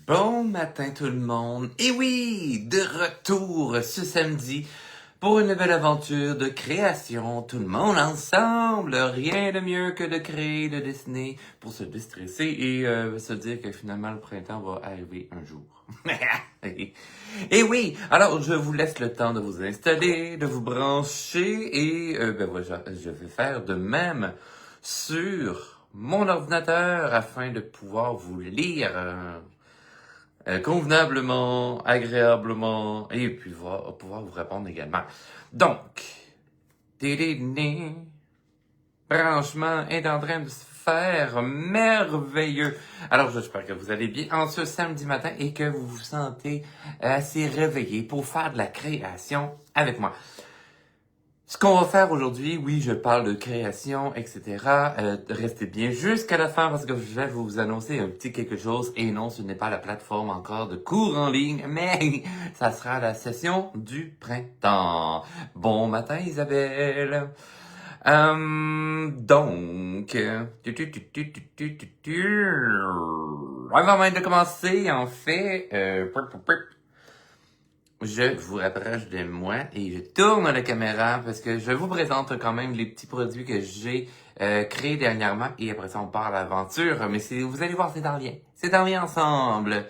Bon matin tout le monde. Et oui, de retour ce samedi pour une nouvelle aventure de création. Tout le monde ensemble. Rien de mieux que de créer, de dessiner pour se déstresser et se dire que finalement le printemps va arriver un jour. Et oui, alors je vous laisse le temps de vous installer, de vous brancher et voilà, je vais faire de même sur mon ordinateur afin de pouvoir vous lire convenablement, agréablement et puis pouvoir vous répondre également. Donc, branchement est en train de se faire merveilleux. Alors, j'espère que vous allez bien en ce samedi matin et que vous vous sentez assez réveillé pour faire de la création avec moi. Ce qu'on va faire aujourd'hui, oui, je parle de création, etc. Restez bien jusqu'à la fin parce que je vais vous annoncer un petit quelque chose. Et non, ce n'est pas la plateforme encore de cours en ligne, mais ça sera la session du printemps. Bon matin, Isabelle. Donc, avant même de commencer, en fait, je vous rapproche de moi et je tourne la caméra parce que je vous présente quand même les petits produits que j'ai créés dernièrement et après ça on part à l'aventure. Mais vous allez voir, c'est en lien. C'est en lien ensemble.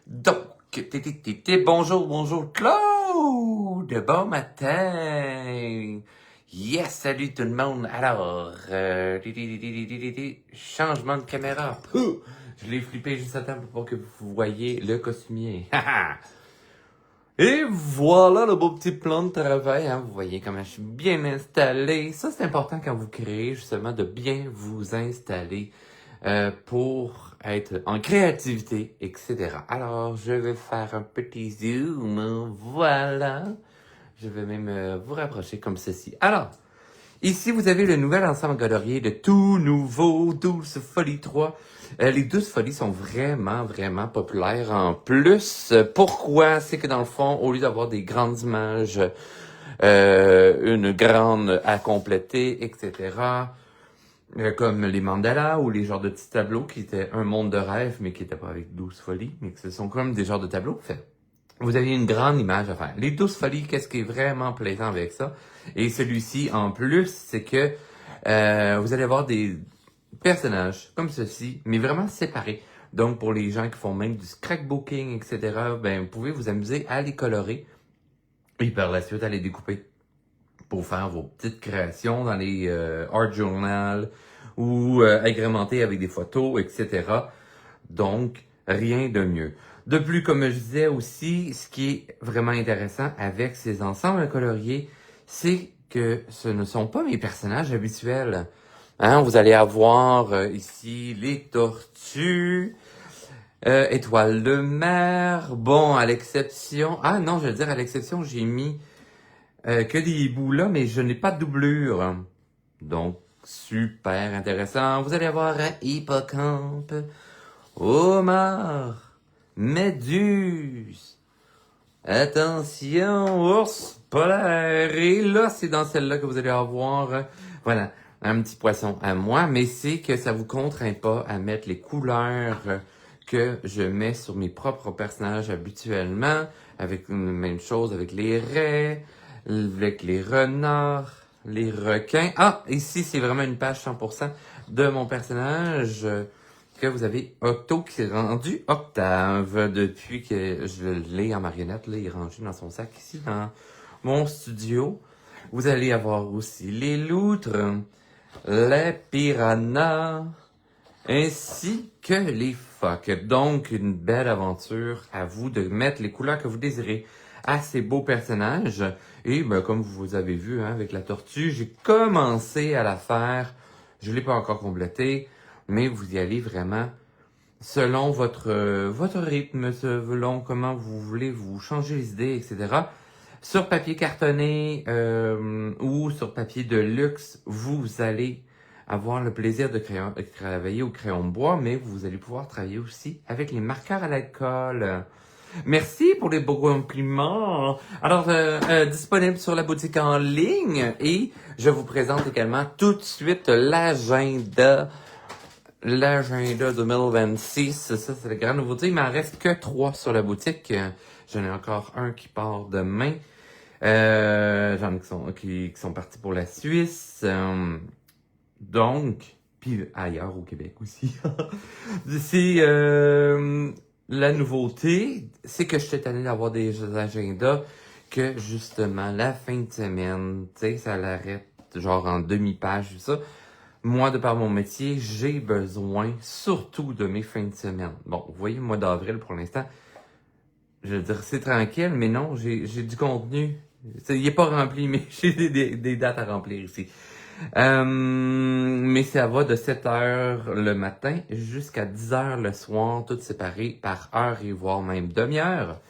Donc, bonjour Claude, bon matin. Yes, salut tout le monde. Alors, changement de caméra. Je l'ai flippé juste à temps pour que vous voyez le costumier. Et voilà le beau petit plan de travail, hein. Vous voyez comment je suis bien installé. Ça, c'est important quand vous créez, justement, de bien vous installer pour être en créativité, etc. Alors, je vais faire un petit zoom. Voilà. Je vais même vous rapprocher comme ceci. Alors, ici, vous avez le nouvel ensemble colorié de tout nouveau Douce Folie 3. Les Douces Folies sont vraiment populaires en plus. Pourquoi? C'est que dans le fond, au lieu d'avoir des grandes images, une grande à compléter, etc., comme les mandalas ou les genres de petits tableaux qui étaient un monde de rêve, mais qui n'étaient pas avec 12 folies, mais que ce sont comme des genres de tableaux. Fait, vous avez une grande image à faire. Les 12 folies, qu'est-ce qui est vraiment plaisant avec ça? Et celui-ci, en plus, c'est que vous allez avoir des personnages comme ceci, mais vraiment séparés. Donc, pour les gens qui font même du scrapbooking, etc., ben, vous pouvez vous amuser à les colorer et par la suite à les découper pour faire vos petites créations dans les art journal ou agrémenter avec des photos, etc. Donc, rien de mieux. De plus, comme je disais aussi, ce qui est vraiment intéressant avec ces ensembles coloriés, c'est que ce ne sont pas mes personnages habituels. Hein, vous allez avoir ici les tortues, étoiles de mer. Bon, à l'exception... Ah non, je veux dire, à l'exception, j'ai mis que des hiboux là, mais je n'ai pas de doublure. Donc, super intéressant. Vous allez avoir un hippocampe, homard, méduse. Attention, ours polaire. Et là, c'est dans celle-là que vous allez avoir... voilà. Un petit poisson à moi, mais c'est que ça vous contraint pas à mettre les couleurs que je mets sur mes propres personnages habituellement, avec une même chose avec les raies, avec les renards, les requins. Ah, ici, c'est vraiment une page 100% de mon personnage que vous avez Octo qui est rendu Octave depuis que je l'ai en marionnette. Là, il est rangé dans son sac ici, dans mon studio. Vous allez avoir aussi les loutres, les piranhas, ainsi que les phoques. Donc, une belle aventure à vous de mettre les couleurs que vous désirez à ces beaux personnages. Et ben, comme vous avez vu hein, avec la tortue, j'ai commencé à la faire. Je ne l'ai pas encore complétée, mais vous y allez vraiment selon votre rythme, selon comment vous voulez vous changer les idées, etc. Sur papier cartonné ou sur papier de luxe, vous allez avoir le plaisir de travailler au crayon de bois, mais vous allez pouvoir travailler aussi avec les marqueurs à l'alcool. Merci pour les beaux compliments. Alors, disponible sur la boutique en ligne et je vous présente également tout de suite l'agenda l'agenda 2026. Ça, c'est la grande nouveauté. Il m'en reste que 3 sur la boutique. J'en ai encore un qui part demain. J'en ai qui sont partis pour la Suisse. Donc, puis ailleurs au Québec aussi. C'est la nouveauté, c'est que je suis tanné d'avoir des agendas que justement la fin de semaine, tu sais, ça l'arrête genre en demi-page, tout ça. Moi, de par mon métier, j'ai besoin surtout de mes fins de semaine. Bon, vous voyez, le mois d'avril pour l'instant, je veux dire, c'est tranquille, mais non, j'ai du contenu. Il est pas rempli, mais j'ai des dates à remplir ici. Mais ça va de 7h le matin jusqu'à 10h le soir, tout séparé par heure et voire même demi-heure.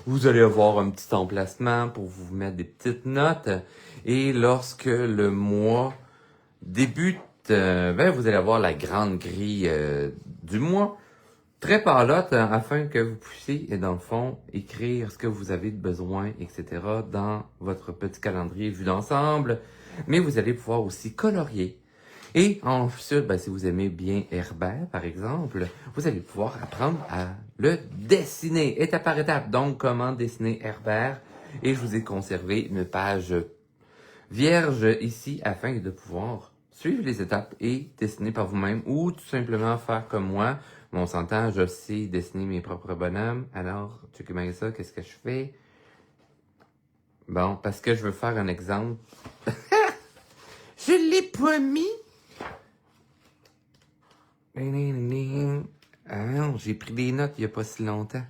Vous allez avoir un petit emplacement pour vous mettre des petites notes. Et lorsque le mois débute, vous allez avoir la grande grille du mois. Très parlotte, afin que vous puissiez, dans le fond, écrire ce que vous avez de besoin, etc. dans votre petit calendrier vu d'ensemble. Mais vous allez pouvoir aussi colorier. Et ensuite, si vous aimez bien Herbert, par exemple, vous allez pouvoir apprendre à le dessiner, étape par étape. Donc, comment dessiner Herbert. Et je vous ai conservé une page vierge ici afin de pouvoir suivre les étapes et dessiner par vous-même ou tout simplement faire comme moi. Mais on s'entend, je sais dessiner mes propres bonhommes. Alors, checkez bien ça, qu'est-ce que je fais? Bon, parce que je veux faire un exemple. Je l'ai pas mis. Ah non, j'ai pris des notes il y a pas si longtemps.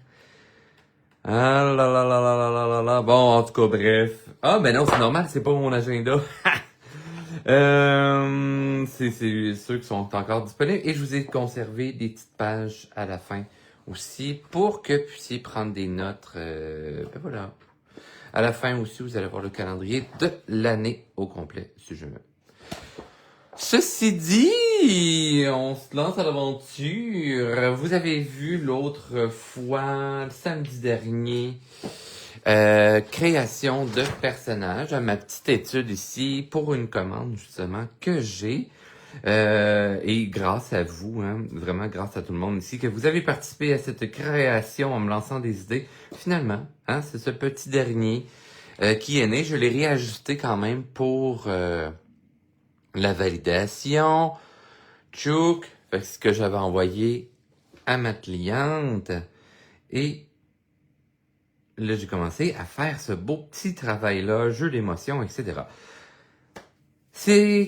Ah là là là là là là là là. Bon, en tout cas, bref. Ah, ben non, c'est normal, c'est pas mon agenda. C'est ceux qui sont encore disponibles. Et je vous ai conservé des petites pages à la fin aussi pour que vous puissiez prendre des notes. Ben voilà. À la fin aussi, vous allez voir le calendrier de l'année au complet, si je veux. Ceci dit, on se lance à l'aventure. Vous avez vu l'autre fois, le samedi dernier, création de personnages, ma petite étude ici pour une commande justement que j'ai. Et grâce à vous, vraiment grâce à tout le monde ici, que vous avez participé à cette création en me lançant des idées. Finalement, c'est ce petit dernier qui est né. Je l'ai réajusté quand même pour la validation. Tchouk, fait ce que j'avais envoyé à ma cliente. Et là, j'ai commencé à faire ce beau petit travail-là, jeu d'émotion, etc. Ce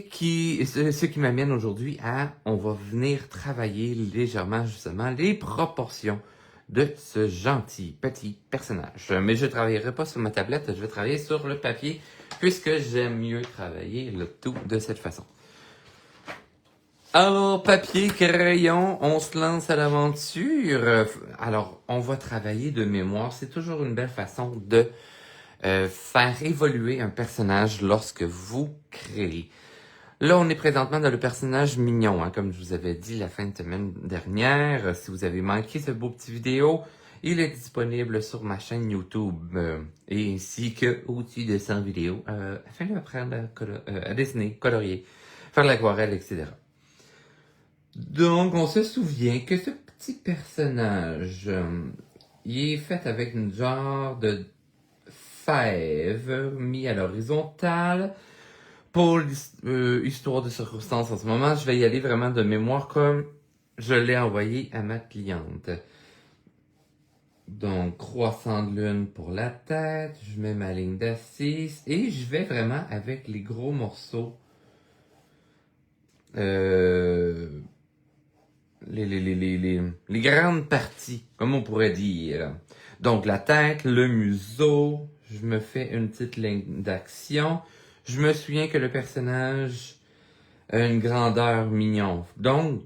qui m'amène aujourd'hui à, on va venir travailler légèrement justement les proportions de ce gentil petit personnage. Mais je ne travaillerai pas sur ma tablette, je vais travailler sur le papier puisque j'aime mieux travailler le tout de cette façon. Alors, papier, crayon, on se lance à l'aventure. Alors, on va travailler de mémoire. C'est toujours une belle façon de faire évoluer un personnage lorsque vous créez. Là, on est présentement dans le personnage mignon, comme je vous avais dit la fin de semaine dernière. Si vous avez manqué ce beau petit vidéo, il est disponible sur ma chaîne YouTube, et ainsi que au-dessus de 100 vidéos, afin d'apprendre à dessiner, colorier, faire de l'aquarelle, etc. Donc, on se souvient que ce petit personnage, il est fait avec une genre de fève mis à l'horizontale. Pour histoire de circonstance en ce moment, je vais y aller vraiment de mémoire comme je l'ai envoyé à ma cliente. Donc, croissant de lune pour la tête, je mets ma ligne d'assise et je vais vraiment avec les gros morceaux. Les grandes parties, comme on pourrait dire. Donc, la tête, le museau, je me fais une petite ligne d'action. Je me souviens que le personnage a une grandeur mignon. Donc,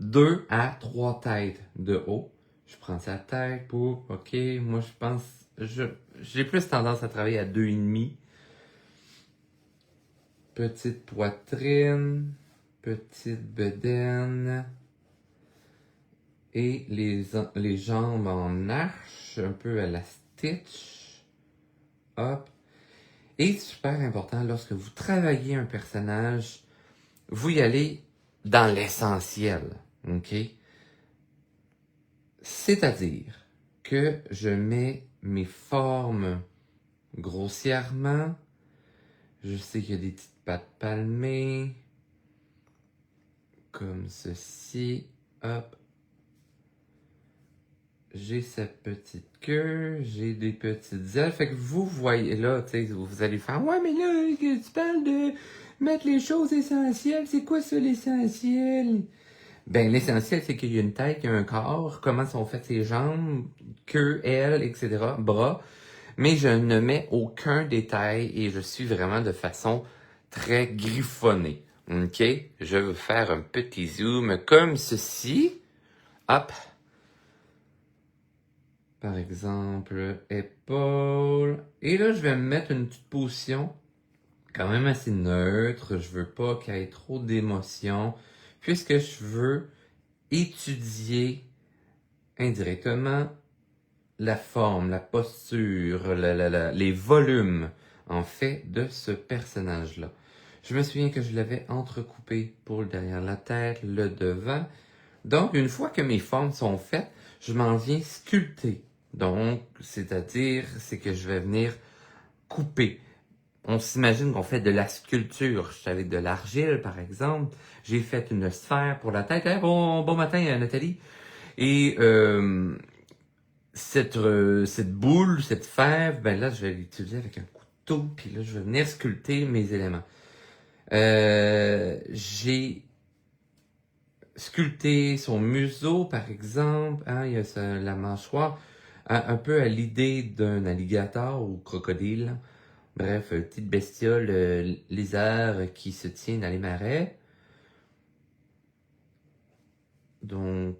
2 à 3 têtes de haut. Je prends sa tête pour, ok, moi je pense, j'ai plus tendance à travailler à 2,5. Petite poitrine, petite bedaine. Et les jambes en arche, un peu à la Stitch. Hop. Et super important, lorsque vous travaillez un personnage, vous y allez dans l'essentiel. OK? C'est-à-dire que je mets mes formes grossièrement. Je sais qu'il y a des petites pattes palmées. Comme ceci. Hop. J'ai cette petite queue. J'ai des petites ailes. Fait que vous voyez là, tu sais, vous allez faire « Ouais, mais là, tu parles de mettre les choses essentielles. C'est quoi ça, l'essentiel? » Ben, l'essentiel, c'est qu'il y a une tête, il y a un corps, comment sont faites ses jambes, queue, ailes, etc., bras. Mais je ne mets aucun détail et je suis vraiment de façon très griffonnée. OK? Je vais faire un petit zoom comme ceci. Hop. Par exemple, épaule. Et là, je vais me mettre une petite position quand même assez neutre. Je veux pas qu'il y ait trop d'émotions, puisque je veux étudier indirectement la forme, la posture, les volumes, en fait, de ce personnage-là. Je me souviens que je l'avais entrecoupé pour le derrière la tête, le devant. Donc, une fois que mes formes sont faites, je m'en viens sculpter. Donc, c'est-à-dire, c'est que je vais venir couper. On s'imagine qu'on fait de la sculpture. Je suis avec de l'argile, par exemple. J'ai fait une sphère pour la tête. Hey, bon matin, Nathalie. Et cette boule, cette fève, ben là, je vais l'utiliser avec un couteau, puis là, je vais venir sculpter mes éléments. J'ai sculpté son museau, par exemple. Hein, il y a la mâchoire, un peu à l'idée d'un alligator ou crocodile. Bref, petite bestiole lézard qui se tient dans les marais. Donc,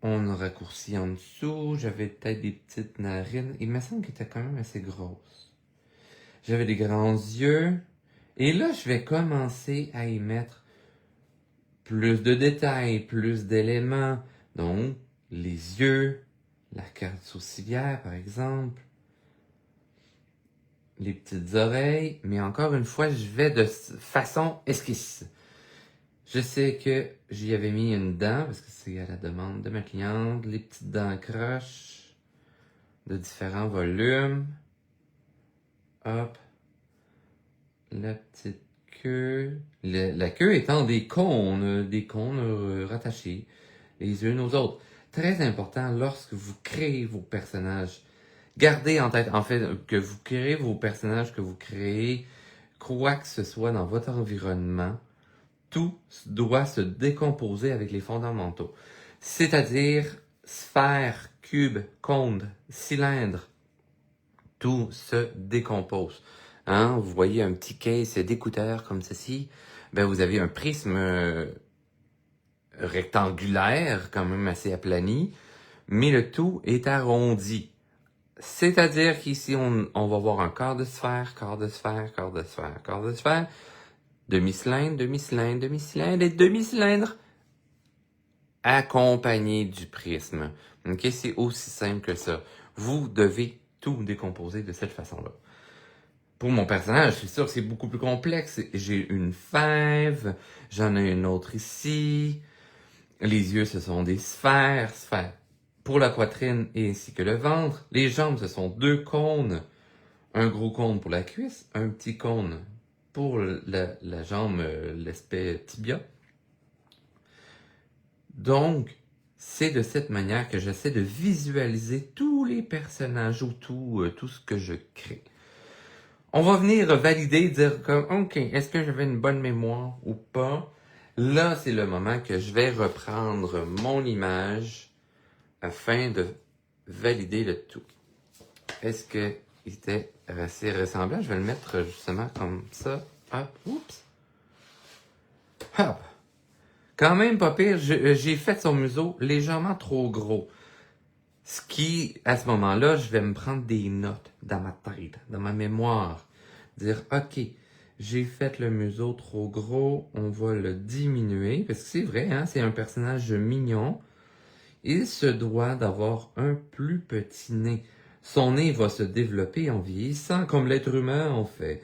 on raccourcit en dessous. J'avais peut-être des petites narines. Il me semble qu'elle était quand même assez grosse. J'avais des grands yeux. Et là, je vais commencer à y mettre plus de détails, plus d'éléments. Donc, les yeux, la carte sourcilière, par exemple. Les petites oreilles. Mais encore une fois, je vais de façon esquisse. Je sais que j'y avais mis une dent, parce que c'est à la demande de ma cliente, les petites dents croches de différents volumes. Hop. La petite queue. La queue étant des cônes rattachés les uns aux autres. Très important lorsque vous créez vos personnages. Gardez en tête, en fait, que vous créez vos personnages, que vous créez quoi que ce soit dans votre environnement. Tout doit se décomposer avec les fondamentaux. C'est-à-dire sphère, cube, cône, cylindre. Tout se décompose. Hein? Vous voyez un petit case d'écouteurs comme ceci. Ben, vous avez un prisme rectangulaire, quand même assez aplani, mais le tout est arrondi. C'est-à-dire qu'ici, on va voir un quart de sphère, quart de sphère, quart de sphère, quart de sphère, demi-cylindre, demi-cylindre, demi-cylindre et demi-cylindre accompagné du prisme. Ok, c'est aussi simple que ça. Vous devez tout décomposer de cette façon-là. Pour mon personnage, c'est sûr que c'est beaucoup plus complexe. J'ai une fève, j'en ai une autre ici. Les yeux, ce sont des sphères, sphères. Pour la poitrine et ainsi que le ventre, les jambes, ce sont deux cônes. Un gros cône pour la cuisse, un petit cône pour la jambe, l'aspect tibia. Donc, c'est de cette manière que j'essaie de visualiser tous les personnages ou tout ce que je crée. On va venir valider, dire comme, OK, est-ce que j'avais une bonne mémoire ou pas? Là, c'est le moment que je vais reprendre mon image afin de valider le tout. Est-ce qu'il était assez ressemblant? Je vais le mettre justement comme ça. Hop, oups. Hop. Quand même pas pire, j'ai fait son museau légèrement trop gros. Ce qui, à ce moment-là, je vais me prendre des notes dans ma tête, dans ma mémoire. Dire, OK, j'ai fait le museau trop gros, on va le diminuer. Parce que c'est vrai, hein, c'est un personnage mignon. Il se doit d'avoir un plus petit nez. Son nez va se développer en vieillissant, comme l'être humain en fait.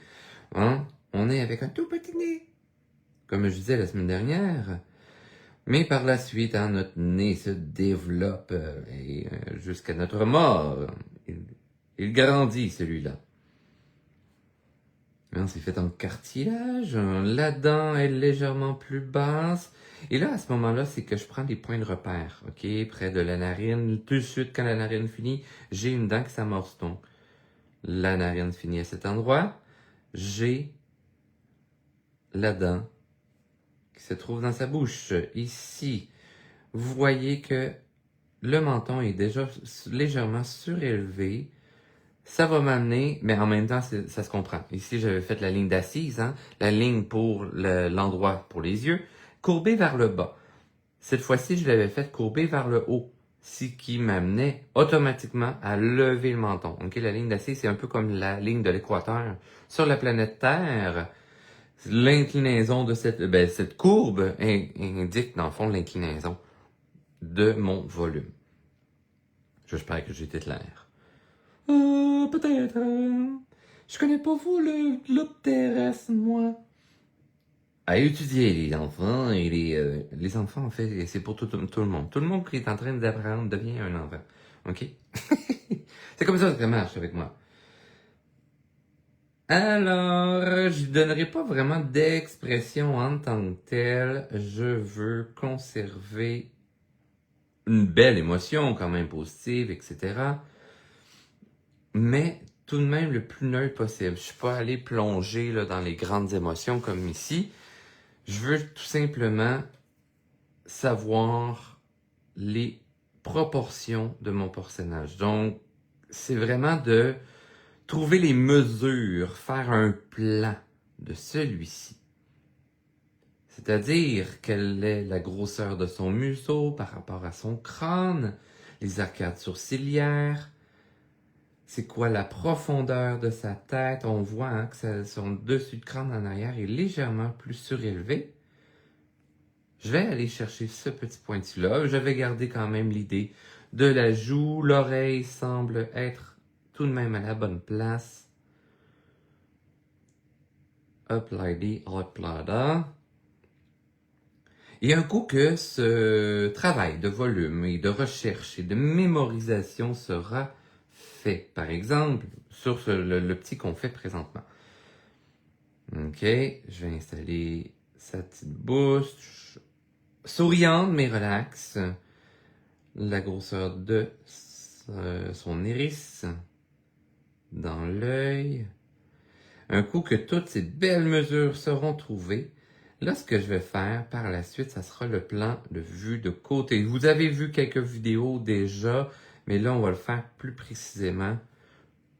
Hein? On est avec un tout petit nez. Comme je disais la semaine dernière. Mais par la suite, hein, notre nez se développe et jusqu'à notre mort. Il grandit, celui-là. On s'est fait en cartilage. La dent est légèrement plus basse. Et là, à ce moment-là, c'est que je prends des points de repère, ok, près de la narine. Tout de suite, quand la narine finit, j'ai une dent qui s'amorce. Donc, la narine finit à cet endroit. J'ai la dent qui se trouve dans sa bouche, ici. Vous voyez que le menton est déjà légèrement surélevé. Ça va m'amener, mais en même temps, ça se comprend. Ici, j'avais fait la ligne d'assise, hein, la ligne pour l'endroit pour les yeux, courbée vers le bas. Cette fois-ci, je l'avais fait courbée vers le haut, ce qui m'amenait automatiquement à lever le menton. Ok, la ligne d'assise, c'est un peu comme la ligne de l'équateur. Sur la planète Terre, l'inclinaison de cette courbe indique, dans le fond, l'inclinaison de mon volume. J'espère que j'ai été clair. Peut-être. Je connais pas vous, le globe terrestre, moi. À étudier les enfants et les enfants, en fait, c'est pour tout le monde. Tout le monde qui est en train d'apprendre devient un enfant. OK? C'est comme ça que ça marche avec moi. Alors, je donnerai pas vraiment d'expression en tant que telle. Je veux conserver une belle émotion, quand même positive, etc. Mais tout de même le plus neutre possible. Je suis pas allé plonger là, dans les grandes émotions comme ici. Je veux tout simplement savoir les proportions de mon personnage. Donc, c'est vraiment de trouver les mesures, faire un plan de celui-ci. C'est-à-dire quelle est la grosseur de son museau par rapport à son crâne, les arcades sourcilières, c'est quoi la profondeur de sa tête. On voit hein, que son dessus de crâne en arrière est légèrement plus surélevé. Je vais aller chercher ce petit pointu-là. Je vais garder quand même l'idée de la joue. L'oreille semble être tout de même à la bonne place. Hop lady, hop lada. Et un coup que ce travail de volume et de recherche et de mémorisation sera fait, par exemple, sur le petit qu'on fait présentement. Ok, je vais installer sa petite bouche souriante mais relaxe. La grosseur de son iris dans l'œil. Un coup que toutes ces belles mesures seront trouvées, là ce que je vais faire par la suite, ça sera le plan de vue de côté. Vous avez vu quelques vidéos déjà, mais là on va le faire plus précisément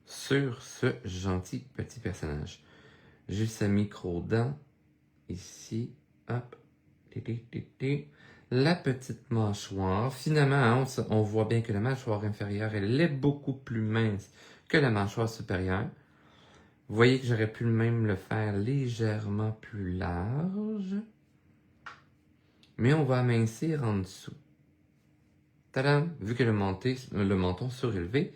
sur ce gentil petit personnage. J'ai sa micro-dent ici, hop, la petite mâchoire. Finalement, on voit bien que la mâchoire inférieure, elle est beaucoup plus mince que la mâchoire supérieure. Vous voyez que j'aurais pu même le faire légèrement plus large. Mais on va amincir en dessous. Tadam! Vu que le menton surélevé,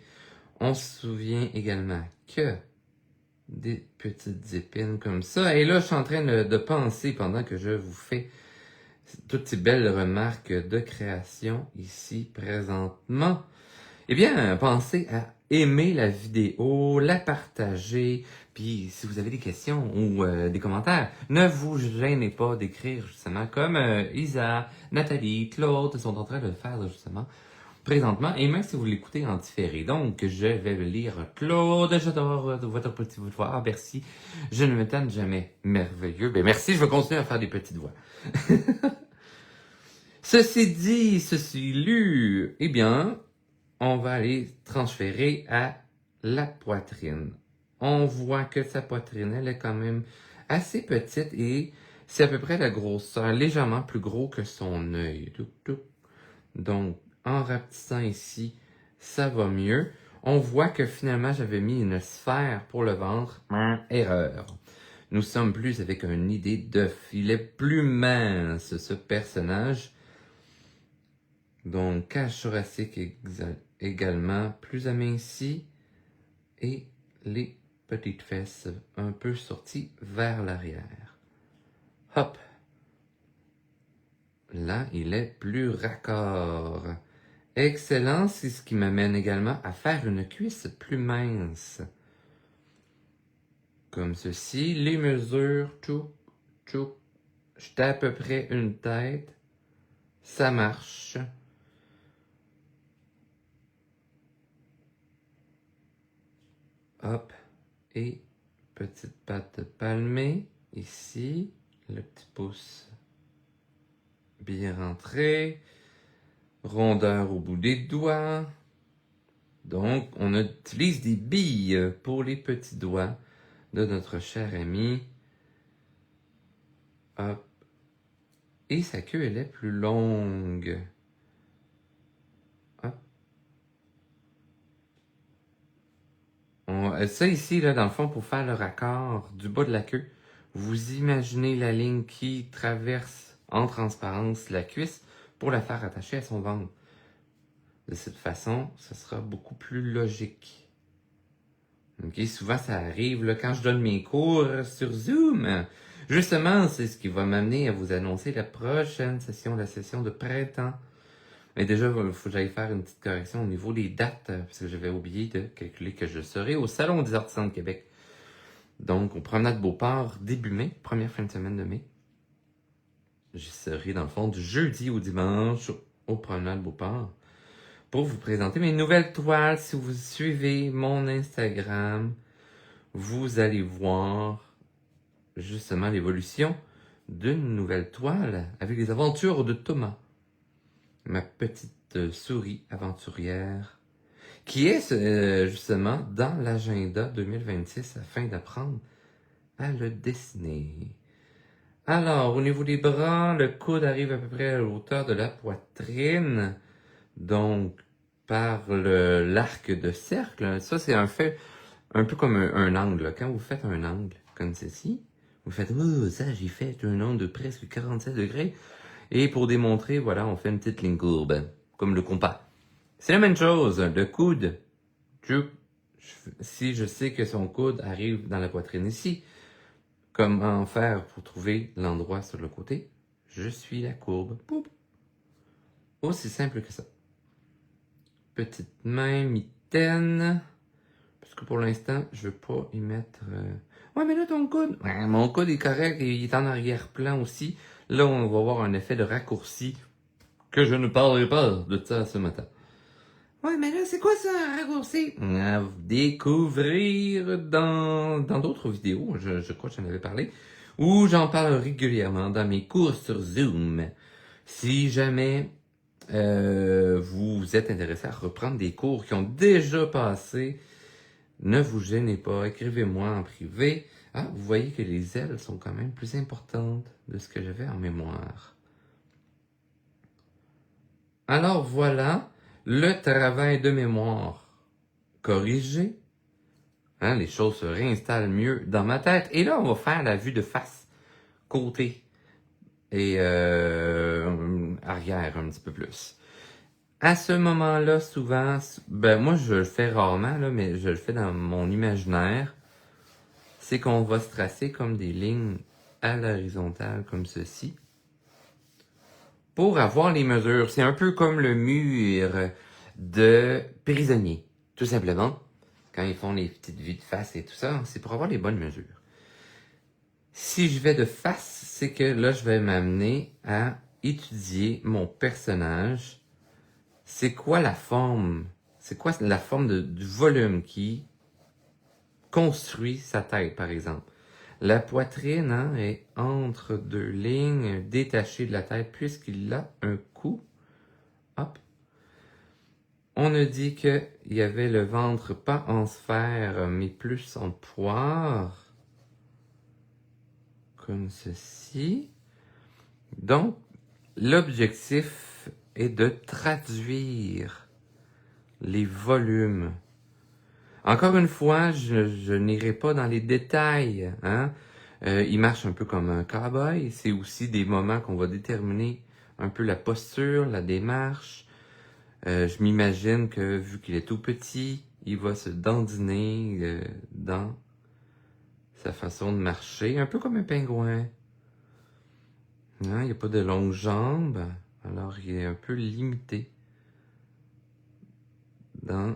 on se souvient également que des petites épines comme ça. Et là, je suis en train de penser pendant que je vous fais toutes ces belles remarques de création ici présentement. Eh bien, pensez à aimer la vidéo, la partager, puis si vous avez des questions ou des commentaires, ne vous gênez pas d'écrire justement comme Isa, Nathalie, Claude sont en train de le faire justement présentement, et même si vous l'écoutez en différé. Donc, je vais lire Claude, j'adore votre petite voix. Ah, merci, je ne me tanne jamais. Merveilleux. Ben merci, je vais continuer à faire des petites voix. Ceci dit, ceci lu, eh bien, on va aller transférer à la poitrine. On voit que sa poitrine, elle est quand même assez petite et c'est à peu près la grosseur, légèrement plus gros que son œil. Donc, en rapetissant ici, ça va mieux. On voit que finalement, j'avais mis une sphère pour le ventre. Erreur. Nous sommes plus avec une idée d'œuf. Il est plus mince, ce personnage. Donc, cage thoracique également plus aminci et les petites fesses un peu sorties vers l'arrière. Hop! là, il est plus raccord. Excellent, c'est ce qui m'amène également à faire une cuisse plus mince. Comme ceci, les mesures, tchouk, tchouk. J'étais à peu près une tête. Ça marche. Hop. Et petite patte palmée. Ici. Le petit pouce bien rentré. Rondeur au bout des doigts. Donc, on utilise des billes pour les petits doigts de notre cher ami. Hop. Et sa queue, elle est plus longue. Hop. Ça ici, là, dans le fond, pour faire le raccord du bas de la queue, vous imaginez la ligne qui traverse en transparence la cuisse pour la faire attacher à son ventre. De cette façon, ce sera beaucoup plus logique. Ok, souvent ça arrive là, quand je donne mes cours sur Zoom. Justement, c'est ce qui va m'amener à vous annoncer la prochaine session, la session de printemps. Mais déjà, il faut que j'aille faire une petite correction au niveau des dates, parce que j'avais oublié de calculer que je serai au Salon des artisans de Québec. Donc, au Promenade Beauport, début mai, première fin de semaine de mai. J'y serai, dans le fond, du jeudi au dimanche au Promenade Beauport pour vous présenter mes nouvelles toiles. Si vous suivez mon Instagram, vous allez voir justement l'évolution d'une nouvelle toile avec les aventures de Thomas, ma petite souris aventurière, qui est justement dans l'agenda 2026 afin d'apprendre à le dessiner. Alors, au niveau des bras, le coude arrive à peu près à la hauteur de la poitrine. Donc, par l'arc de cercle, ça c'est un fait un peu comme un angle. Quand vous faites un angle comme ceci, vous faites « Oh, ça j'ai fait un angle de presque 47 degrés ». Et pour démontrer, voilà, on fait une petite ligne courbe, comme le compas. C'est la même chose, le coude. Si je sais que son coude arrive dans la poitrine ici, comment faire pour trouver l'endroit sur le côté? Je suis la courbe. Poup. Aussi simple que ça. Petite main, mitaine. Parce que pour l'instant, je veux pas y mettre... Ouais, mais là, ton coude... Ouais, mon coude est correct et il est en arrière-plan aussi. Là, on va avoir un effet de raccourci que je ne parlerai pas de ça ce matin. Ouais, mais là, c'est quoi ça, un raccourci? À découvrir dans d'autres vidéos, je crois que j'en avais parlé, où j'en parle régulièrement dans mes cours sur Zoom. Si jamais vous êtes intéressé à reprendre des cours qui ont déjà passé, ne vous gênez pas, écrivez-moi en privé. Ah, vous voyez que les ailes sont quand même plus importantes de ce que j'avais en mémoire. Alors voilà, le travail de mémoire corrigé. Hein, les choses se réinstallent mieux dans ma tête. Et là, on va faire la vue de face, côté et arrière un petit peu plus. À ce moment-là, souvent, ben moi je le fais rarement, là, mais je le fais dans mon imaginaire. C'est qu'on va se tracer comme des lignes à l'horizontale, comme ceci. Pour avoir les mesures, c'est un peu comme le mur de prisonnier. Tout simplement, quand ils font les petites vues de face et tout ça, c'est pour avoir les bonnes mesures. Si je vais de face, c'est que là, je vais m'amener à étudier mon personnage. C'est quoi la forme? C'est quoi la forme du volume qui construit sa tête, par exemple? La poitrine est entre deux lignes détachées de la tête puisqu'il a un cou. Hop. On a dit qu'il y avait le ventre pas en sphère, mais plus en poire. Comme ceci. Donc, l'objectif est de traduire les volumes. Encore une fois, je n'irai pas dans les détails. Hein? Il marche un peu comme un cow-boy. C'est aussi des moments qu'on va déterminer un peu la posture, la démarche. Je m'imagine que vu qu'il est tout petit, il va se dandiner dans sa façon de marcher, un peu comme un pingouin. Hein, il n'y a pas de longues jambes, alors il est un peu limité dans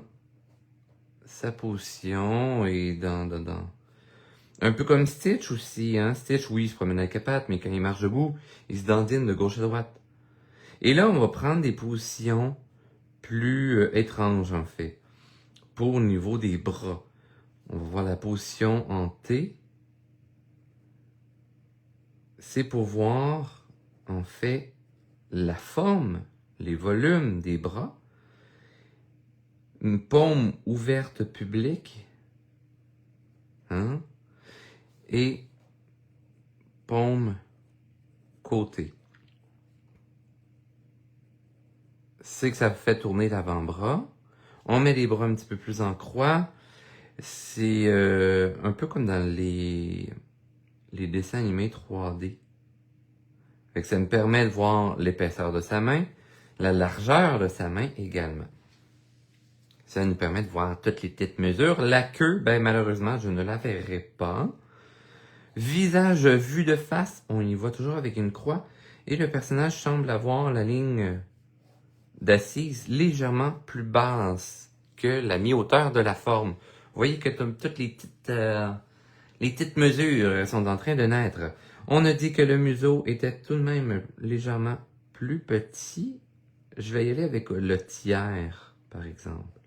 sa position et dans... Un peu comme Stitch aussi, hein. Stitch, oui, il se promène avec la patte, mais quand il marche debout, il se dandine de gauche à droite. Et là, on va prendre des positions plus étranges, en fait, pour au niveau des bras. On va voir la position en T. C'est pour voir, en fait, la forme, les volumes des bras. Une paume ouverte publique. Hein? Et paume côté. C'est que ça fait tourner l'avant-bras. On met les bras un petit peu plus en croix. C'est un peu comme dans les dessins animés 3D. Fait que ça me permet de voir l'épaisseur de sa main, la largeur de sa main également. Ça nous permet de voir toutes les petites mesures. La queue, ben malheureusement, je ne la verrai pas. Visage vu de face, on y voit toujours avec une croix. Et le personnage semble avoir la ligne d'assise légèrement plus basse que la mi-hauteur de la forme. Vous voyez que toutes les petites mesures sont en train de naître. On a dit que le museau était tout de même légèrement plus petit. Je vais y aller avec le tiers, par exemple.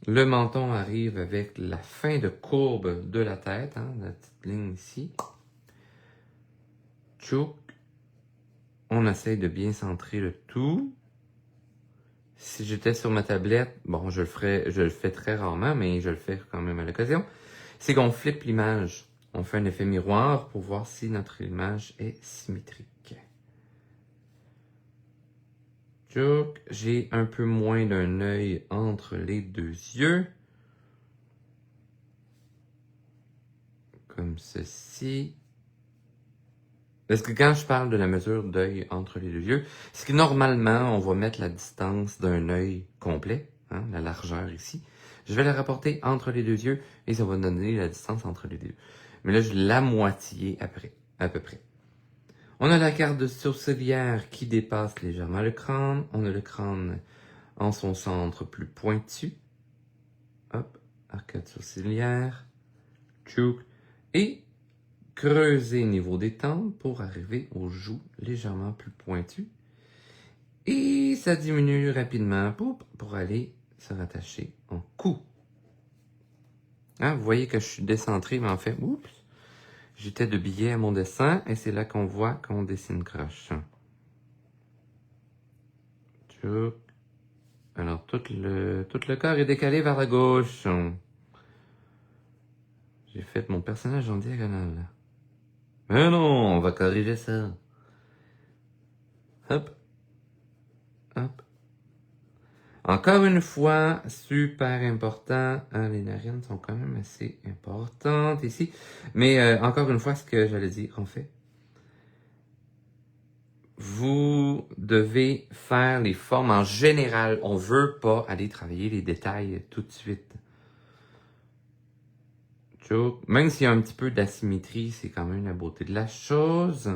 Le menton arrive avec la fin de courbe de la tête, hein, la petite ligne ici. Tchouk. On essaye de bien centrer le tout. Si j'étais sur ma tablette, bon, je le fais très rarement, mais je le fais quand même à l'occasion, c'est qu'on flippe l'image. On fait un effet miroir pour voir si notre image est symétrique. Tchouk. J'ai un peu moins d'un œil entre les deux yeux. Comme ceci. Parce que quand je parle de la mesure d'œil entre les deux yeux, c'est que normalement, on va mettre la distance d'un œil complet, hein, la largeur ici. Je vais la rapporter entre les deux yeux et ça va donner la distance entre les deux yeux. Mais là, je la moitié après, à peu près. On a la carte de sourcilière qui dépasse légèrement le crâne. On a le crâne en son centre plus pointu. Hop, arcade sourcilière. Tchouk. Et creuser au niveau des tempes pour arriver aux joues légèrement plus pointues. Et ça diminue rapidement pour aller se rattacher en cou. Hein, vous voyez que je suis décentré, mais en fait, oups, j'étais de biais à mon dessin et c'est là qu'on voit qu'on dessine croche. Tchouk. Alors, tout le corps est décalé vers la gauche. J'ai fait mon personnage en diagonale. Mais non, on va corriger ça. Hop. Hop. Encore une fois, super important. Hein, les narines sont quand même assez importantes ici. Mais encore une fois, ce que j'allais dire, en fait, vous devez faire les formes en général. On veut pas aller travailler les détails tout de suite. Même s'il y a un petit peu d'asymétrie, c'est quand même la beauté de la chose.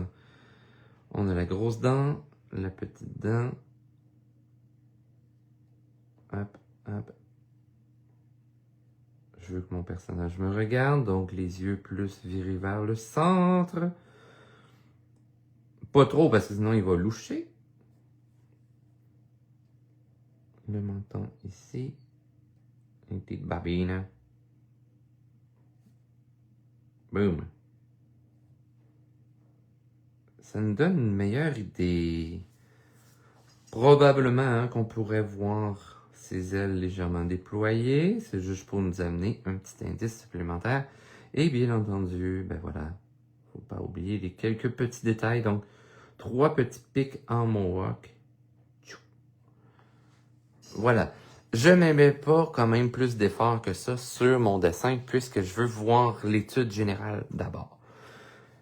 On a la grosse dent, la petite dent. Hop, hop. Je veux que mon personnage me regarde, donc les yeux plus virés vers le centre. Pas trop, parce que sinon il va loucher. Le menton ici. Une petite babine. Boum. Ça nous donne une meilleure idée. Probablement hein, qu'on pourrait voir ses ailes légèrement déployées. C'est juste pour nous amener un petit indice supplémentaire. Et bien entendu, ben voilà, faut pas oublier les quelques petits détails. Donc, 3 petits pics en mohawk. Voilà. Je ne mets pas quand même plus d'efforts que ça sur mon dessin puisque je veux voir l'étude générale d'abord.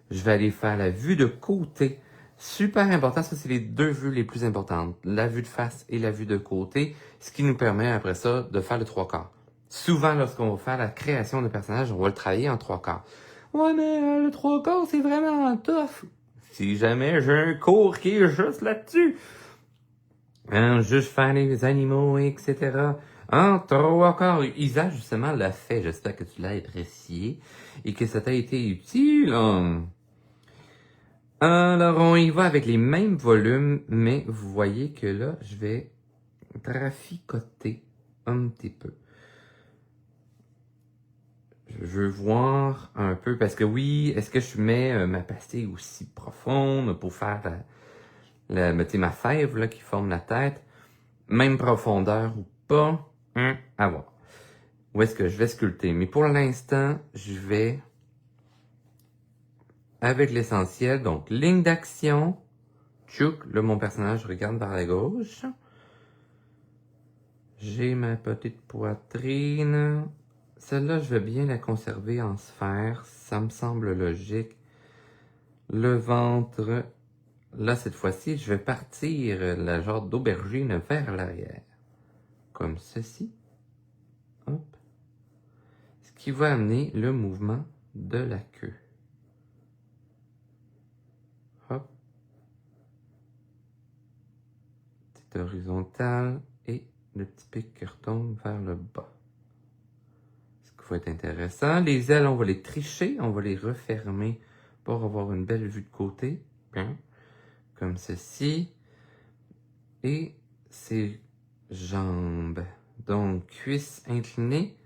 Je vais aller faire la vue de côté. Super important, ça c'est les 2 vues les plus importantes. La vue de face et la vue de côté, ce qui nous permet après ça de faire le 3/4. Souvent, lorsqu'on va faire la création de personnages, on va le travailler en 3/4. Ouais, mais le 3/4, c'est vraiment tough. si jamais j'ai un cours qui est juste là-dessus. Hein, juste faire les animaux, etc. Hein, trois quarts. Isa, justement, l'a fait. J'espère que tu l'as apprécié et que ça t'a été utile. Alors, on y va avec les mêmes volumes, mais vous voyez que là, je vais traficoter un petit peu. Je veux voir un peu, parce que oui, est-ce que je mets ma pastille aussi profonde pour faire ma fève là, qui forme la tête? Même profondeur ou pas? À voir. Où est-ce que je vais sculpter? Mais pour l'instant, je vais avec l'essentiel. Donc, ligne d'action. Tchouk, là, mon personnage regarde vers la gauche. J'ai ma petite poitrine. Celle-là, je vais bien la conserver en sphère. Ça me semble logique. Le ventre. Là, cette fois-ci, je vais partir la genre d'aubergine vers l'arrière. Comme ceci. Hop. Ce qui va amener le mouvement de la queue. Hop. Petite horizontale et le petit pic qui retombe vers le bas. Ce qui va être intéressant. Les ailes, on va les tricher, on va les refermer pour avoir une belle vue de côté. Bien. Comme ceci. Et ses jambes. Donc, cuisse inclinée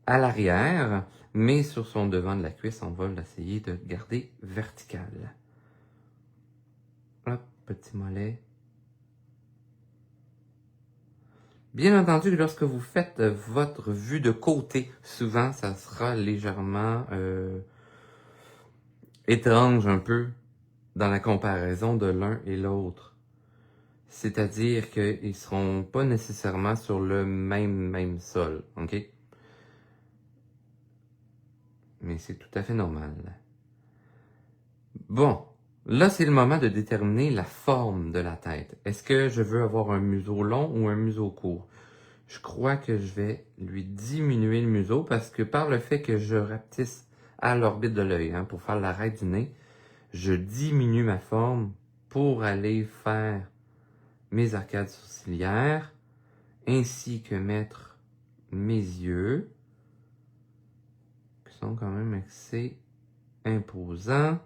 à l'arrière, mais sur son devant de la cuisse, on va l'essayer de garder vertical. Hop, petit mollet. Bien entendu, lorsque vous faites votre vue de côté, souvent, ça sera légèrement étrange un peu dans la comparaison de l'un et l'autre. C'est-à-dire qu'ils ne seront pas nécessairement sur le même sol, ok? Mais c'est tout à fait normal. Bon, là c'est le moment de déterminer la forme de la tête. Est-ce que je veux avoir un museau long ou un museau court? Je crois que je vais lui diminuer le museau parce que par le fait que je rapetisse à l'orbite de l'œil, pour faire l'arête du nez, je diminue ma forme pour aller faire mes arcades sourcilières, ainsi que mettre mes yeux, qui sont quand même assez imposants.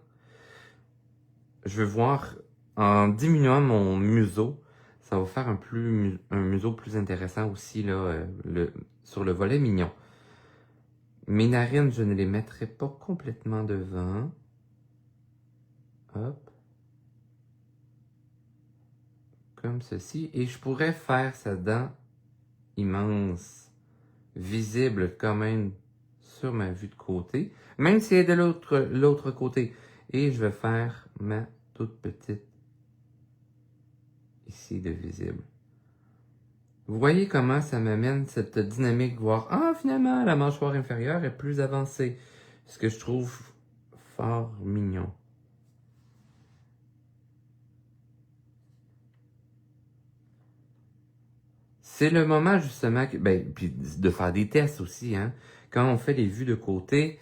Je vais voir, en diminuant mon museau, ça va faire un museau plus intéressant aussi là, sur le volet mignon. Mes narines, je ne les mettrai pas complètement devant. Hop. Comme ceci. Et je pourrais faire sa dent immense, visible quand même sur ma vue de côté, même si elle est de l'autre côté. Et je vais faire ma toute petite ici de visible. Vous voyez comment ça m'amène cette dynamique, voir, finalement, la mâchoire inférieure est plus avancée. Ce que je trouve fort mignon. C'est le moment, justement, puis de faire des tests aussi, Quand on fait les vues de côté,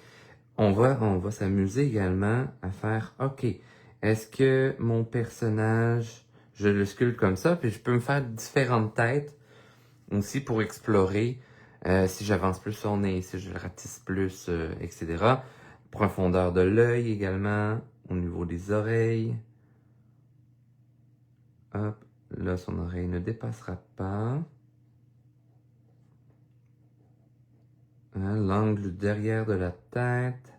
on va s'amuser également à faire, OK, est-ce que mon personnage, je le sculpte comme ça, puis je peux me faire différentes têtes aussi pour explorer si j'avance plus son nez, si je le ratisse plus, etc. Profondeur de l'œil également, au niveau des oreilles. Hop, là son oreille ne dépassera pas. L'angle derrière de la tête.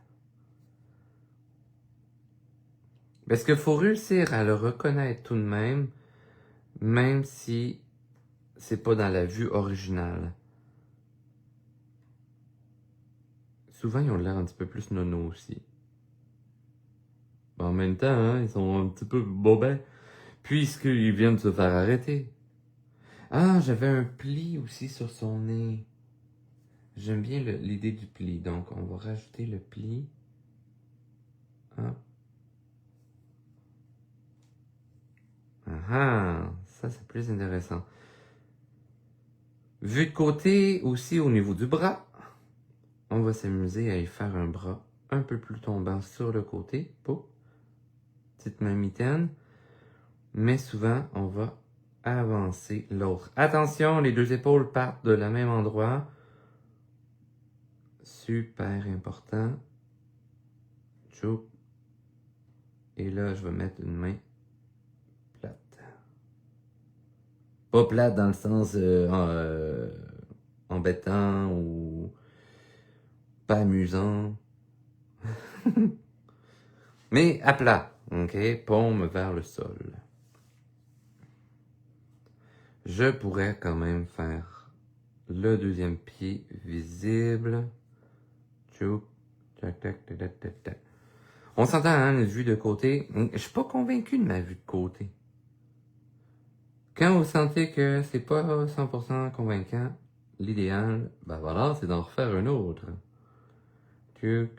Parce qu'il faut réussir à le reconnaître tout de même si c'est pas dans la vue originale. Souvent, ils ont l'air un petit peu plus nono aussi. En même temps, ils sont un petit peu bobets, puisqu'ils viennent de se faire arrêter. Ah, j'avais un pli aussi sur son nez. J'aime bien l'idée du pli, donc on va rajouter le pli. Ça c'est plus intéressant. Vue de côté aussi au niveau du bras. On va s'amuser à y faire un bras un peu plus tombant sur le côté. petite main mitaine. Mais souvent, on va avancer l'autre. Attention, les deux épaules partent de la même endroit. Super important. Choup. Et là, je vais mettre une main plate. Pas plate dans le sens embêtant ou pas amusant. Mais à plat, ok? Paume vers le sol. Je pourrais quand même faire le deuxième pied visible. Choup. Tac, tac, tac, tac, tac, tac. On s'entend, hein, une vue de côté. Je suis pas convaincu de ma vue de côté. Quand vous sentez que c'est pas 100% convaincant, l'idéal, ben voilà, c'est d'en refaire un autre. Tuc.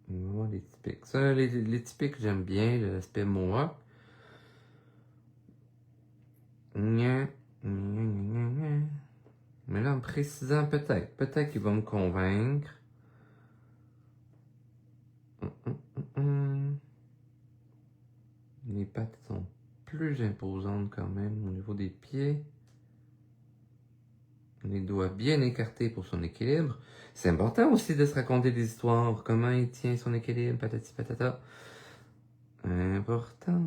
Les typiques. Ça, les typiques, j'aime bien l'aspect mohawk. Gna, gna, gna, gna. Mais là, en précisant, peut-être qu'il va me convaincre. Les pattes sont plus imposantes quand même au niveau des pieds. Les doigts bien écartés pour son équilibre. C'est important aussi de se raconter des histoires. Comment il tient son équilibre, patati patata. Important.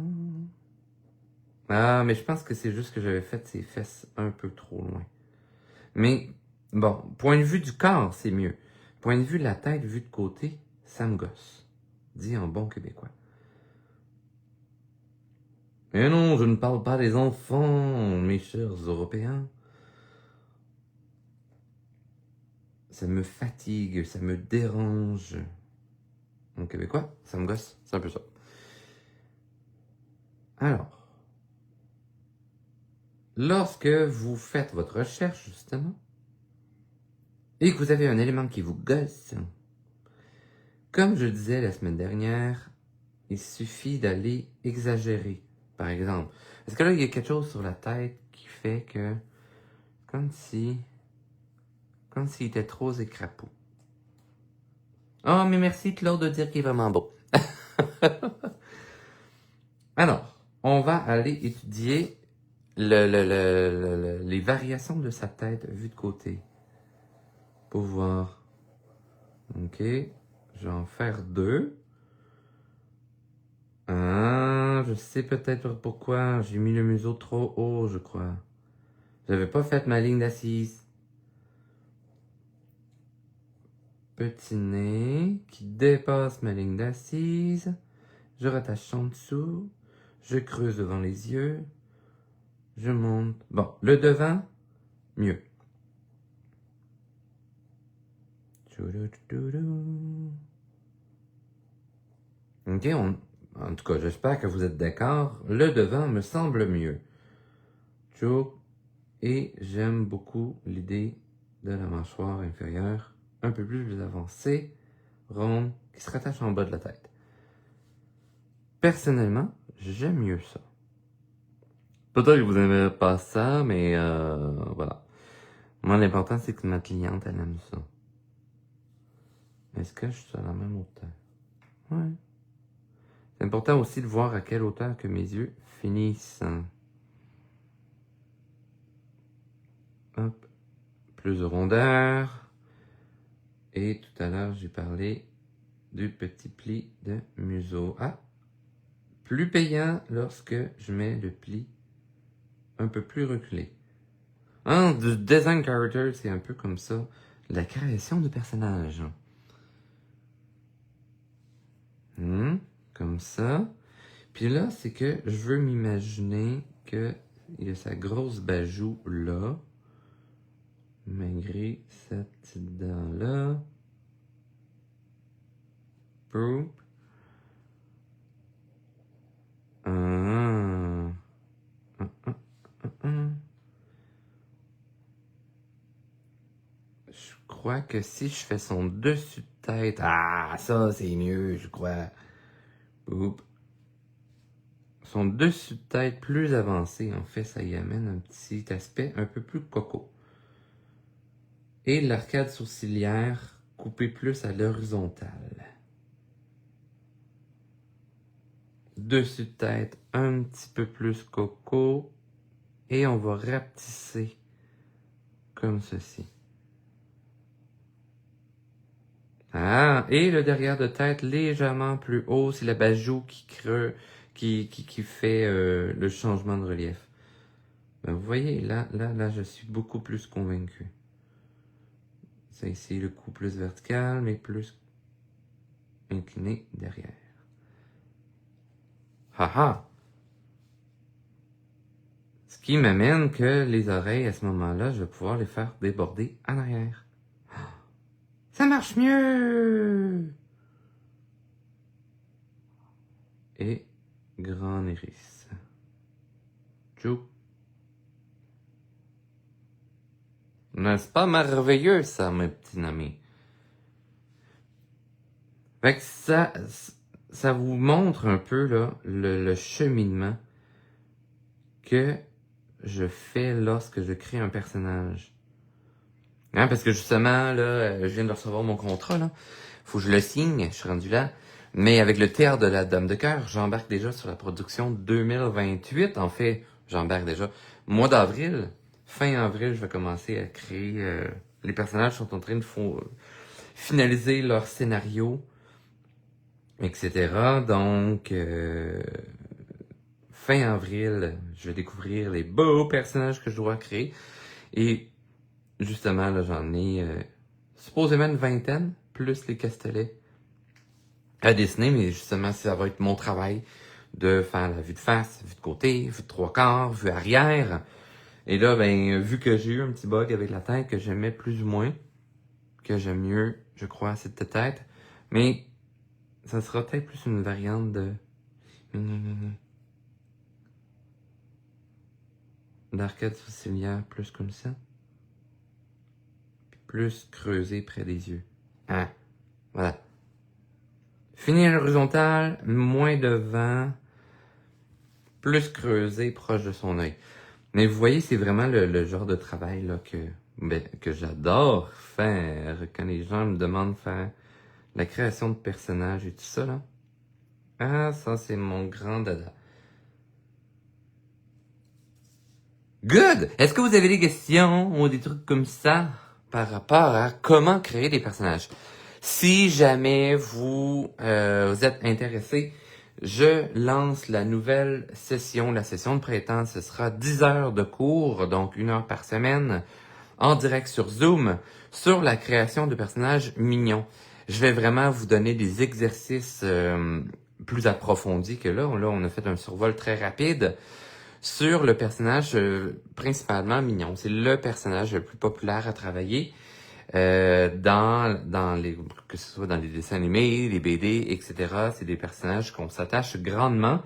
Ah, mais je pense que c'est juste que j'avais fait ses fesses un peu trop loin. Mais, bon, point de vue du corps, c'est mieux. Point de vue de la tête, vue de côté, ça me gosse. Dit en bon québécois. Mais non, je ne parle pas des enfants, mes chers Européens. Ça me fatigue, ça me dérange. En québécois, ça me gosse, c'est un peu ça. Alors, lorsque vous faites votre recherche, justement, et que vous avez un élément qui vous gosse, comme je disais la semaine dernière, il suffit d'aller exagérer, par exemple. Parce que là, il y a quelque chose sur la tête qui fait que, comme s'il était trop écrapou. Oh, mais merci Claude de dire qu'il est vraiment beau. Alors, on va aller étudier les variations de sa tête vue de côté. Pour voir. Ok. Je vais en faire 2. Je sais peut-être pourquoi j'ai mis le museau trop haut, je crois. J'avais pas fait ma ligne d'assise. Petit nez qui dépasse ma ligne d'assise. Je rattache en dessous. Je creuse devant les yeux. Je monte. Bon, le devant, mieux. Ok, en tout cas, j'espère que vous êtes d'accord. Le devant me semble mieux. Et j'aime beaucoup l'idée de la mâchoire inférieure, un peu plus avancée, ronde, qui se rattache en bas de la tête. Personnellement, j'aime mieux ça. Peut-être que vous n'aimez pas ça, mais voilà. Moi, l'important, c'est que ma cliente, elle aime ça. Est-ce que je suis à la même hauteur? Ouais. C'est important aussi de voir à quelle hauteur que mes yeux finissent. Hop. Plus de rondeur. Et tout à l'heure, j'ai parlé du petit pli de museau. Ah! Plus payant lorsque je mets le pli un peu plus reculé. Du design character, c'est un peu comme ça. La création de personnages. Comme ça. Puis là, c'est que je veux m'imaginer qu'il y a sa grosse bajoue là. Malgré sa petite dent là. Boop. Je crois que si je fais son dessus de tête... Ah, ça, c'est mieux, je crois. Oups. Son dessus de tête plus avancé, en fait, ça y amène un petit aspect un peu plus coco. Et l'arcade sourcilière coupée plus à l'horizontale. dessus de tête un petit peu plus coco. Et on va rapetisser comme ceci. Ah, et le derrière de tête légèrement plus haut, c'est la bajoux qui creuse, qui fait le changement de relief. Ben, vous voyez, là, je suis beaucoup plus convaincu. C'est ici le cou plus vertical, mais plus incliné derrière. Haha! Ce qui m'amène que les oreilles, à ce moment-là, je vais pouvoir les faire déborder en arrière. Ça marche mieux! Et grand iris. Tchou. N'est-ce pas merveilleux, ça, mes petits amis? Fait que ça vous montre un peu, là, le cheminement que je fais lorsque je crée un personnage. Hein, parce que justement, là, je viens de recevoir mon contrat, là. Faut que je le signe, je suis rendu là. Mais avec le théâtre de la Dame de Cœur, j'embarque déjà sur la production 2028. En fait, j'embarque déjà mois d'avril. Fin avril, je vais commencer à créer... les personnages sont en train de finaliser leur scénario, etc. Donc, fin avril, je vais découvrir les beaux personnages que je dois créer. Et justement, là, j'en ai supposément une vingtaine, plus les Castellets à dessiner, mais justement, ça va être mon travail de faire la vue de face, vue de côté, vue de trois quarts, vue arrière. Et là, ben, vu que j'ai eu un petit bug avec la tête que j'aimais plus ou moins, que j'aime mieux, je crois, cette tête, mais ça sera peut-être plus une variante de... d'arcade sourcilière, plus comme ça. Puis plus creusé près des yeux. Hein? Voilà. Fini à l'horizontale, moins devant, plus creusé proche de son œil. Mais vous voyez, c'est vraiment le genre de travail là, que j'adore faire quand les gens me demandent de faire la création de personnages et tout ça. Là. Ah, ça, c'est mon grand dada. Good! Est-ce que vous avez des questions ou des trucs comme ça par rapport à comment créer des personnages? Si jamais vous êtes intéressé, je lance la nouvelle session, la session de printemps. Ce sera 10 heures de cours, donc 1 heure par semaine, en direct sur Zoom, sur la création de personnages mignons. Je vais vraiment vous donner des exercices plus approfondis que là. Là, on a fait un survol très rapide sur le personnage principalement mignon. C'est le personnage le plus populaire à travailler. Dans les, que ce soit dans les dessins animés, les BD, etc. C'est des personnages qu'on s'attache grandement.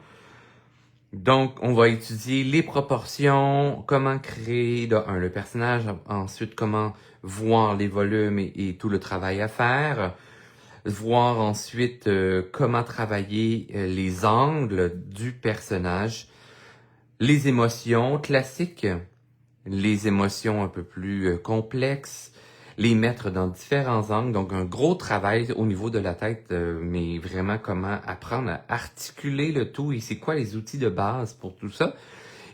Donc, on va étudier les proportions, comment créer le personnage, ensuite comment voir les volumes et tout le travail à faire, voir ensuite comment travailler les angles du personnage, les émotions classiques, les émotions un peu plus complexes, les mettre dans différents angles. Donc, un gros travail au niveau de la tête, mais vraiment comment apprendre à articuler le tout et c'est quoi les outils de base pour tout ça.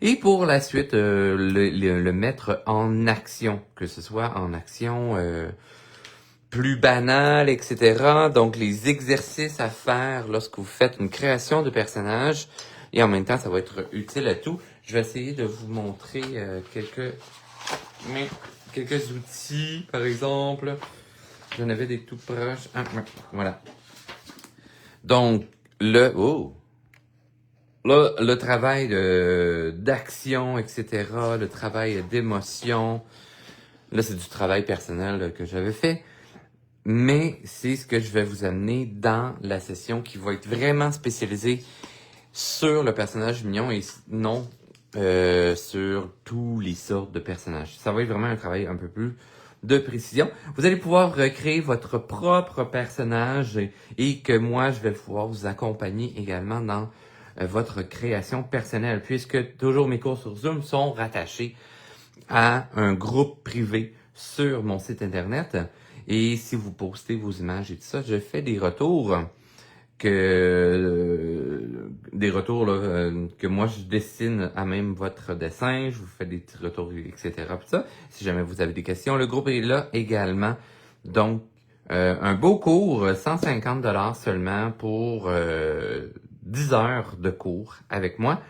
Et pour la suite, le mettre en action, que ce soit en action plus banale, etc. Donc, les exercices à faire lorsque vous faites une création de personnage et en même temps, ça va être utile à tout. Je vais essayer de vous montrer quelques outils, par exemple. J'en avais des tout proches. Ah, voilà. Donc, le travail d'action, etc., le travail d'émotion. Là, c'est du travail personnel là, que j'avais fait. Mais c'est ce que je vais vous amener dans la session qui va être vraiment spécialisée sur le personnage mignon et non sur tous les sortes de personnages. Ça va être vraiment un travail un peu plus de précision. Vous allez pouvoir recréer votre propre personnage et que moi, je vais pouvoir vous accompagner également dans votre création personnelle puisque toujours mes cours sur Zoom sont rattachés à un groupe privé sur mon site internet. Et si vous postez vos images et tout ça, je fais des retours des retours là, que moi je dessine à même votre dessin, je vous fais des petits retours, etc. Pis ça, si jamais vous avez des questions, le groupe est là également. Donc, un beau cours, 150$ seulement pour 10 heures de cours avec moi.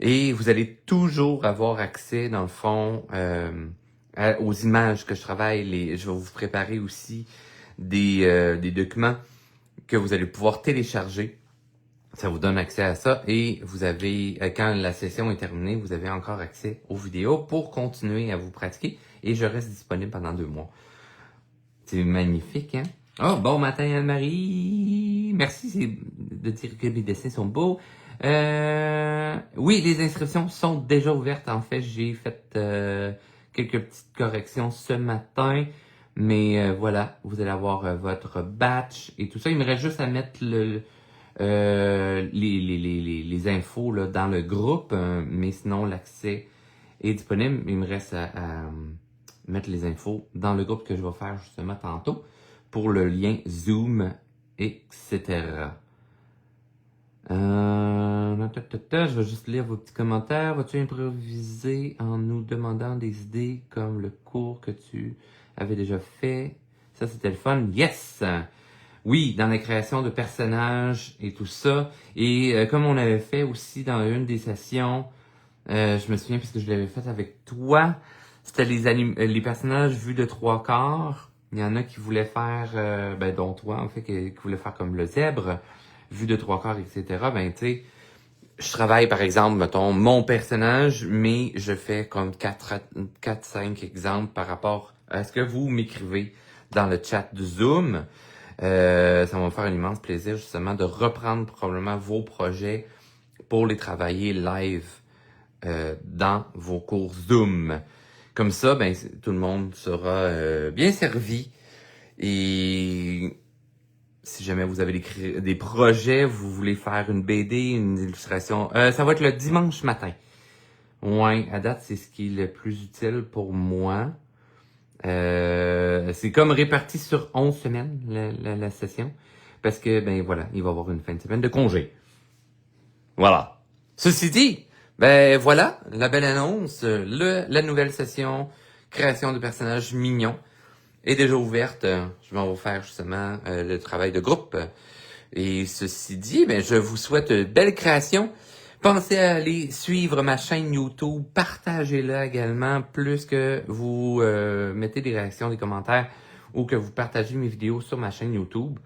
Et vous allez toujours avoir accès, dans le fond, aux images que je travaille. Je vais vous préparer aussi des documents que vous allez pouvoir télécharger. Ça vous donne accès à ça. Et vous avez, quand la session est terminée, vous avez encore accès aux vidéos pour continuer à vous pratiquer. Et je reste disponible pendant 2 mois. C'est magnifique, hein? Oh, bon matin, Anne-Marie! Merci de dire que mes dessins sont beaux. Oui, les inscriptions sont déjà ouvertes. En fait, j'ai fait quelques petites corrections ce matin. Mais voilà, vous allez avoir votre batch et tout ça. Il me reste juste à mettre les infos là, dans le groupe. Mais sinon, l'accès est disponible. Il me reste à mettre les infos dans le groupe que je vais faire justement tantôt pour le lien Zoom, etc. Je vais juste lire vos petits commentaires. Vas-tu improviser en nous demandant des idées comme le cours que tu avais déjà fait? Ça, c'était le fun. Yes! Oui, dans la création de personnages et tout ça. Et comme on avait fait aussi dans une des sessions, je me souviens parce que je l'avais fait avec toi, c'était les personnages vus de 3/4. Il y en a qui voulaient faire, dont toi en fait, qui voulaient faire comme le zèbre, vu de 3/4, etc. Ben tu sais, je travaille par exemple, mettons, mon personnage, mais je fais comme 4-5 exemples par rapport à ce que vous m'écrivez dans le chat de Zoom. Ça va me faire un immense plaisir justement de reprendre probablement vos projets pour les travailler live dans vos cours Zoom. Comme ça, ben tout le monde sera bien servi. Et si jamais vous avez des projets, vous voulez faire une BD, une illustration, ça va être le dimanche matin. Ouais, à date, c'est ce qui est le plus utile pour moi. C'est comme réparti sur 11 semaines, la session. Parce que, ben voilà, il va y avoir une fin de semaine de congé. Voilà. Ceci dit, ben voilà, la belle annonce, la nouvelle session, création de personnages mignons, est déjà ouverte. Je vais vous faire justement le travail de groupe. Et ceci dit, ben je vous souhaite une belle création. Pensez à aller suivre ma chaîne YouTube, partagez-la également, plus que vous mettez des réactions, des commentaires, ou que vous partagez mes vidéos sur ma chaîne YouTube.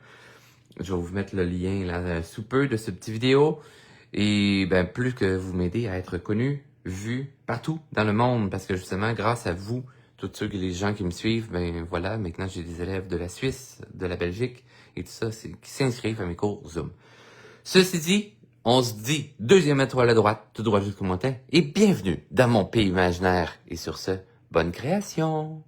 Je vais vous mettre le lien là sous peu de cette petite vidéo. Et ben plus que vous m'aidez à être connu, vu partout dans le monde, parce que justement, grâce à vous, tous ceux les gens qui me suivent, ben voilà, maintenant j'ai des élèves de la Suisse, de la Belgique, et tout ça, qui s'inscrivent à mes cours Zoom. Ceci dit, on se dit 2e étoile à droite, tout droit jusqu'au matin, et bienvenue dans mon pays imaginaire. Et sur ce, bonne création!